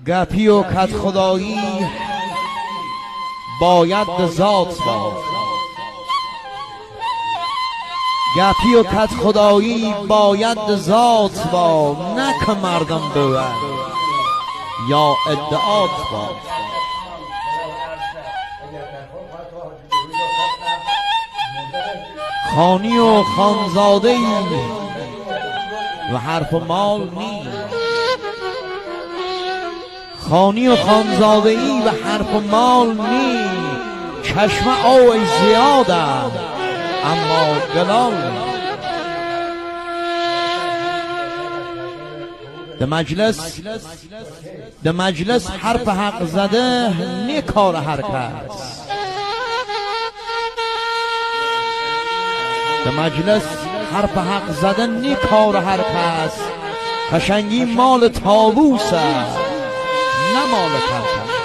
گپی و کت خدایی باید ذات با، گپی و کت خدایی باید ذات با، نک مردم بود یا ادعات با. خانی و خانزاده ای و حرف و مال نی، خانی و خانزاده ای و حرف و مال نی، چشم آوی زیادم اما دلال نی. ده مجلس حرف حق زده نی کار هر کس، ده مجلس حرف حق زده نی کار هر کس، قشنگی مال طاووسه نه مال کرکس.